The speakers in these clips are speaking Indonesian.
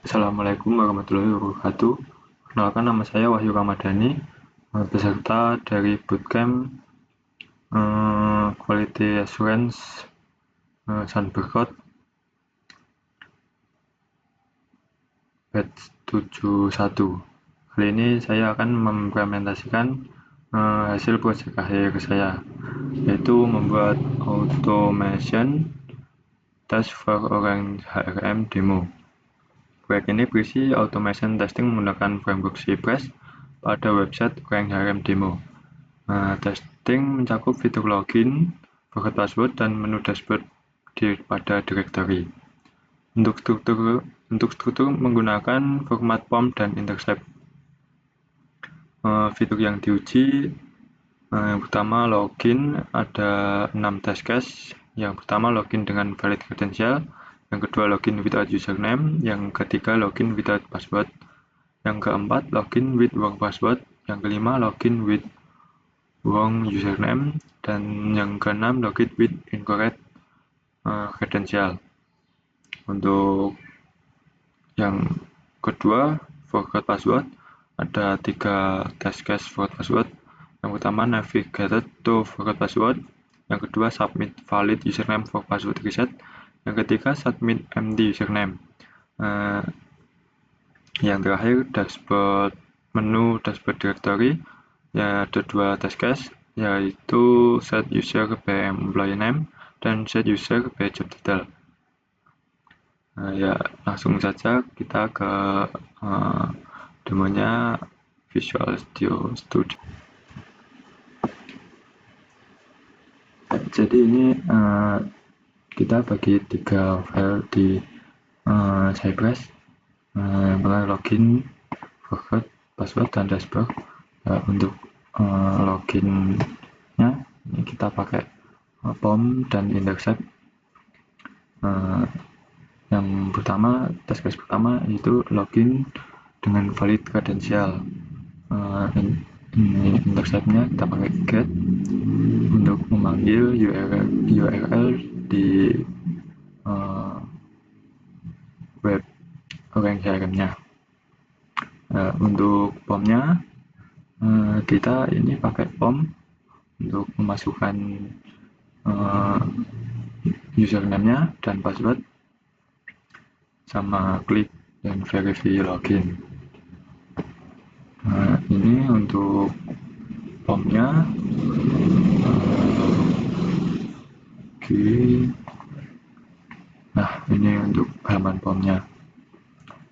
Assalamualaikum warahmatullahi wabarakatuh. Perkenalkan, nama saya Wahyu Ramadhani, peserta dari bootcamp Quality Assurance Sunberkot batch 71. Kali ini saya akan mengimplementasikan hasil proyek akhir saya, yaitu membuat automation test for Orange HRM demo. Proyek ini berisi automation testing menggunakan framework Cypress pada website Orange HRM demo. Testing mencakup fitur login, forgot password, dan menu dashboard pada directory. Untuk struktur menggunakan format form dan intercept. Fitur yang diuji, yang pertama login, ada 6 test case. Yang pertama login dengan valid credential, yang kedua login without username, yang ketiga login without password, yang keempat login with wrong password, yang kelima login with wrong username, dan yang keenam login with incorrect credential. Untuk yang kedua forgot password, ada 3 test case forgot password. Yang pertama navigated to forgot password, yang kedua submit valid username for password reset, yang ketiga submit empty username. Yang terakhir dashboard, menu dashboard directory, ya ada 2 test case, yaitu set user by employee name dan set user by job title. Ya langsung saja kita ke demonya Visual Studio. Jadi ini kita bagi 3 file di Cypress. Yang pertama login, forgot password, dan dashboard. Untuk loginnya ini kita pakai POM dan intercept. Yang pertama, test case pertama itu login dengan valid credential. Ini interceptnya kita pakai get untuk memanggil URL di web Orange HRM-nya. Untuk POM-nya kita ini pakai POM untuk memasukkan username-nya dan password, sama klik dan verify login. Ini untuk POM-nya. Nah, ini untuk halaman POM-nya.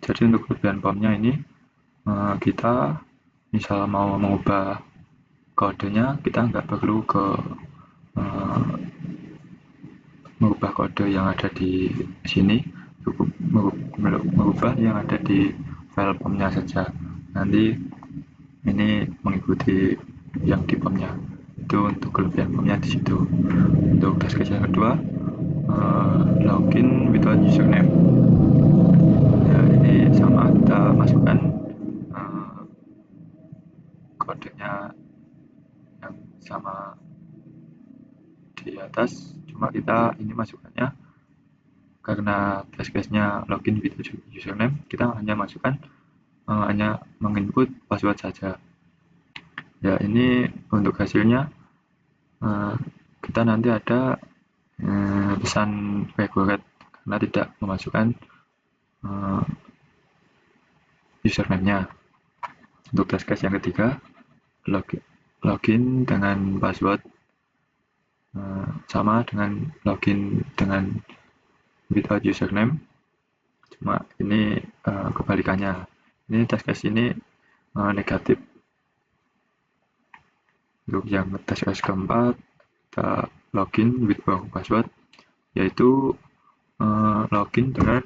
Jadi untuk kelebihan POM-nya ini, kita misal mau mengubah kodenya, kita nggak perlu mengubah kode yang ada di sini, cukup mengubah yang ada di file POM-nya saja. Nanti ini mengikuti yang di POM-nya. Itu untuk kelebihan POM-nya di situ. Untuk test case yang kedua, login without username. Ya, ini sama, kita masukkan kodenya yang sama di atas, cuma kita ini masukkannya karena test case-nya login without username, kita hanya masukkan hanya menginput password saja. Ya, ini untuk hasilnya kita nanti ada pesan regret karena tidak memasukkan username-nya. Untuk test case yang ketiga, login dengan password sama dengan login dengan without username, cuma ini kebalikannya. Ini test case ini negatif. Untuk yang test case keempat, kita login with wrong password, yaitu login dengan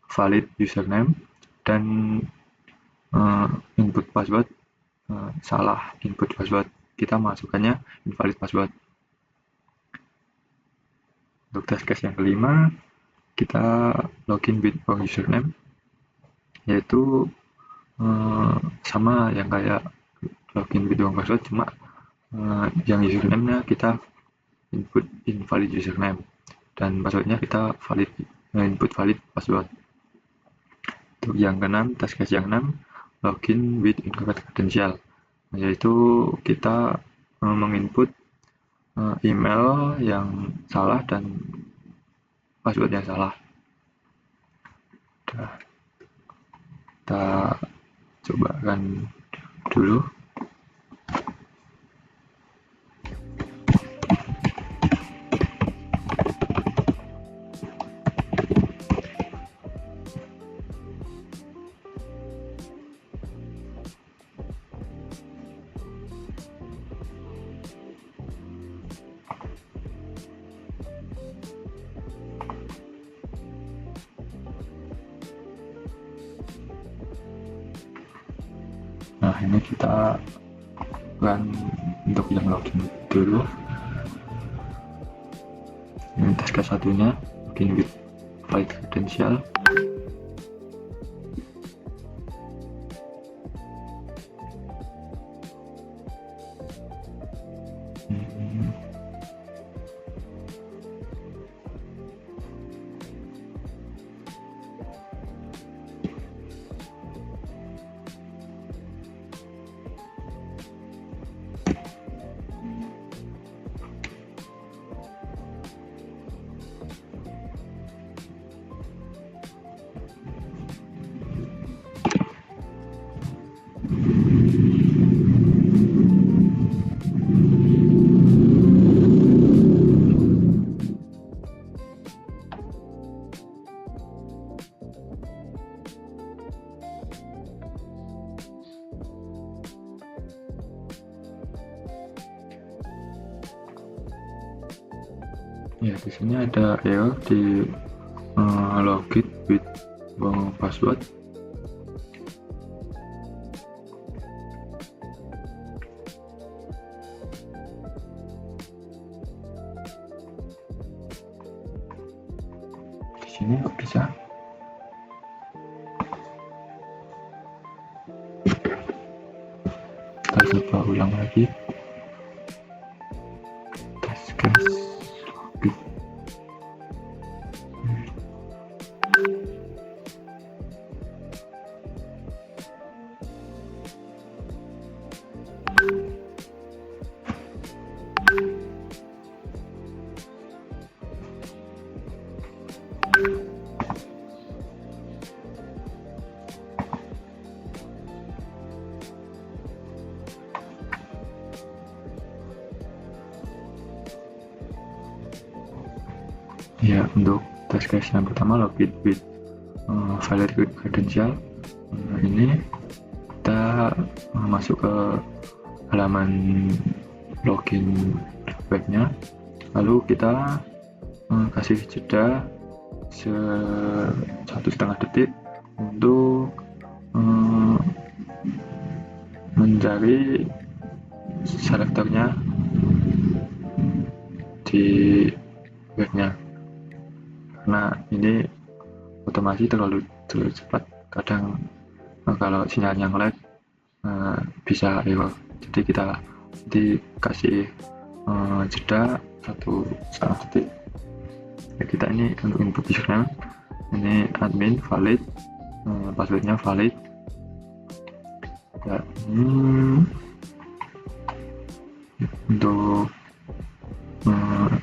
valid username dan input password salah input password, kita masukkannya invalid password. Untuk test case yang kelima, kita login with wrong username, yaitu sama yang kayak login with wrong password, cuma yang username-nya kita input invalid username dan passwordnya kita input valid password. Untuk yang keenam, task case yang 6, login with incorrect credential, yaitu kita menginput email yang salah dan password yang salah. Kita coba kan dulu. Nah, ini kita kan untuk yang login dulu. Ini task satunya, login with valid credential. Ya, di sini ada error di login with password. Di sini kok bisa? Kita coba ulang lagi. Task case. Ya, untuk task case yang pertama, login with valid credential, ini kita masuk ke halaman login webnya, lalu kita kasih jeda 1,5 detik untuk mencari selektornya di webnya, karena ini otomasi terlalu cepat, kadang kalau sinyalnya nge-lag bisa error. Jadi kita dikasih jeda 1,5 detik. Ya, kita ini untuk input username, ini admin valid, passwordnya valid. Ya, untuk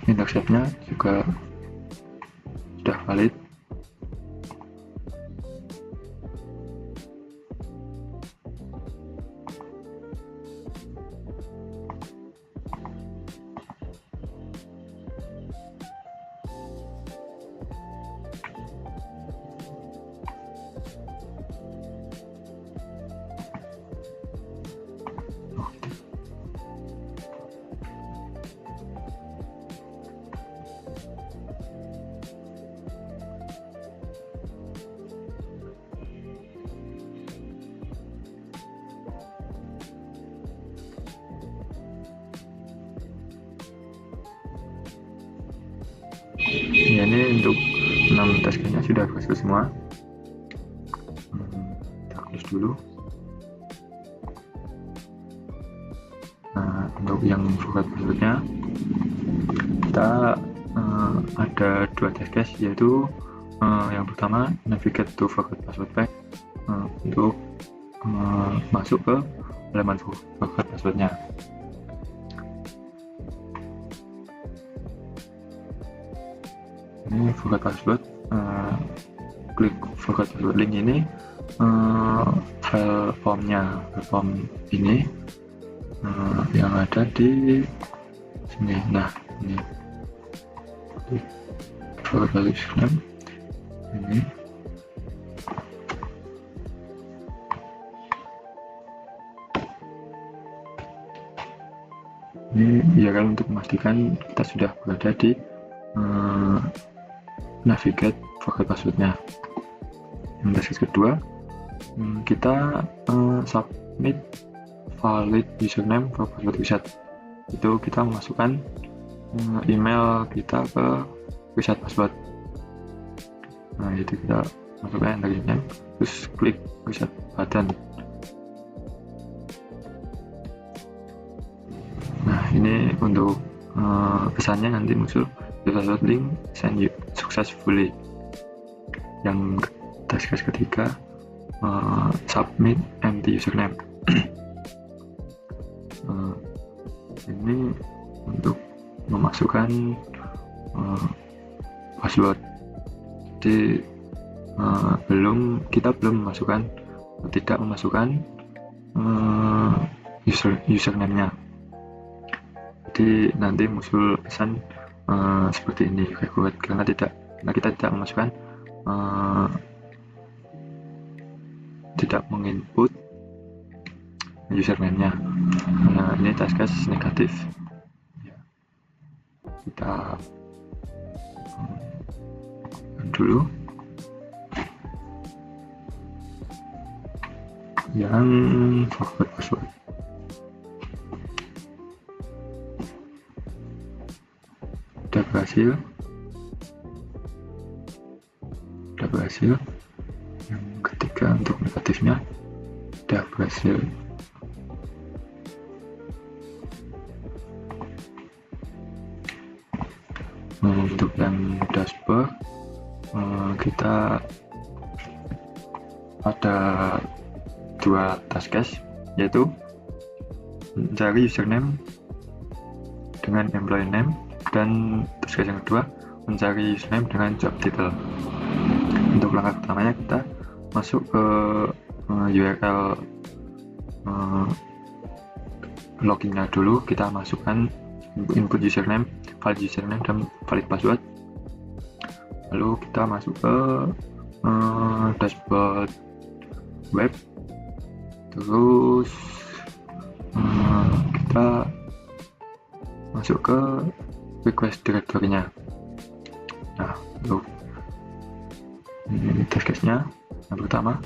intercept-nya juga sudah valid. Ya, ini untuk 6 tasknya sudah selesai semua. Kita close dulu. Nah, untuk yang forward passwordnya kita ada 2 task, yaitu Yang pertama, navigate to forgot password page, untuk masuk ke halaman forgot passwordnya. Ini forgot password, klik forgot password link ini, file formnya, form ini yang ada di sini. Nah, ini forgot password username ini. Ini URL untuk memastikan kita sudah berada di navigate forgot passwordnya. Yang task kedua, kita submit valid username for password reset. Itu kita memasukkan email kita ke reset password. Nah, itu kita masukkan dari name, terus klik reset button. Nah, ini untuk pesannya nanti muncul the password link send you successfully. Yang task ketiga, submit empty username. Ini untuk memasukkan password. Jadi kita belum tidak memasukkan username-nya. Jadi nanti muncul pesan seperti ini, karena kita tidak memasukkan, tidak menginput username-nya. Nah, ini task negatif. Kita dulu yang forgot password. Udah berhasil. Yang ketiga untuk negatifnya udah berhasil. Untuk yang dashboard, kita ada dua task, yaitu mencari username dengan employee name, dan task yang kedua mencari username dengan job title. Untuk langkah pertamanya kita masuk ke URL loginnya dulu, kita masukkan input username, valid username, dan valid password. Lalu kita masuk ke dashboard web, terus kita masuk ke request directory-nya. Nah, untuk ini task-nya yang pertama,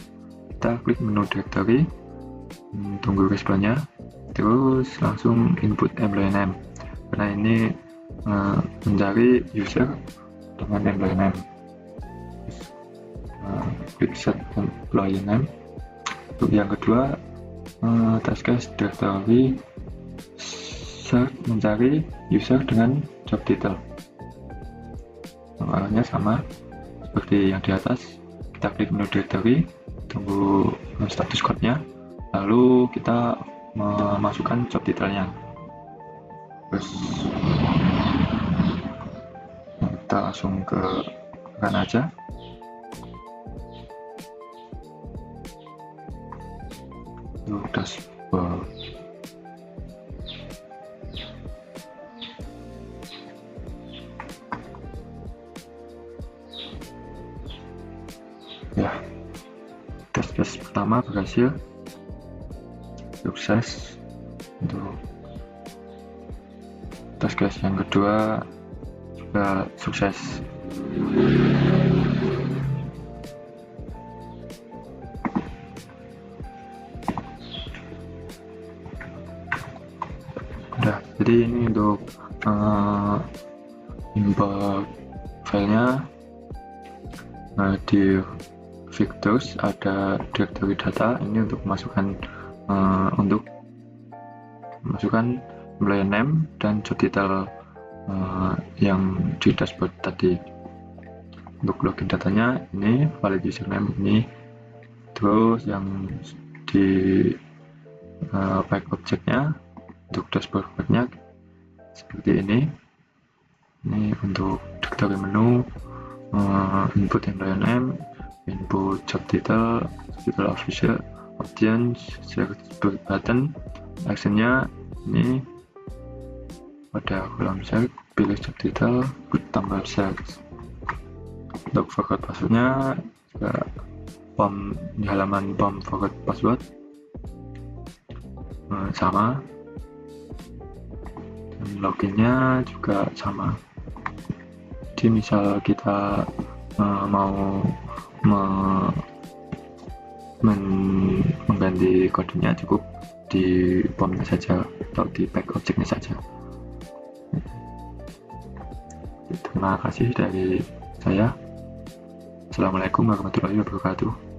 kita klik menu directory, tunggu responnya, terus langsung input employee name, karena ini mencari user dengan employee name. Klik set employee name. Untuk yang kedua, task directory, search mencari user dengan job title. Arahnya sama seperti yang di atas. Kita klik menu directory, tunggu status code-nya, lalu kita memasukkan job title-nya. Terus kita langsung ke run aja. Dashboard. Ya, task pertama berhasil, sukses. Untuk task yang kedua juga sukses. Udah, jadi ini untuk import filenya. Di Victors ada directory data, ini untuk memasukkan employee name dan job title yang di dashboard tadi. untuk login datanya ini, valid username ini, terus yang di back objeknya untuk dashboard webnya seperti ini untuk directory menu, input employer name, input job title official, options, search button, actionnya ini pada kolom search, pilih job title, tambah search. Untuk forgot passwordnya juga di halaman form forgot password sama, dan loginnya juga sama. Jadi misal kita mau mengganti kodenya, cukup di formnya saja atau di back objeknya saja. Terima kasih dari saya. Assalamualaikum warahmatullahi wabarakatuh.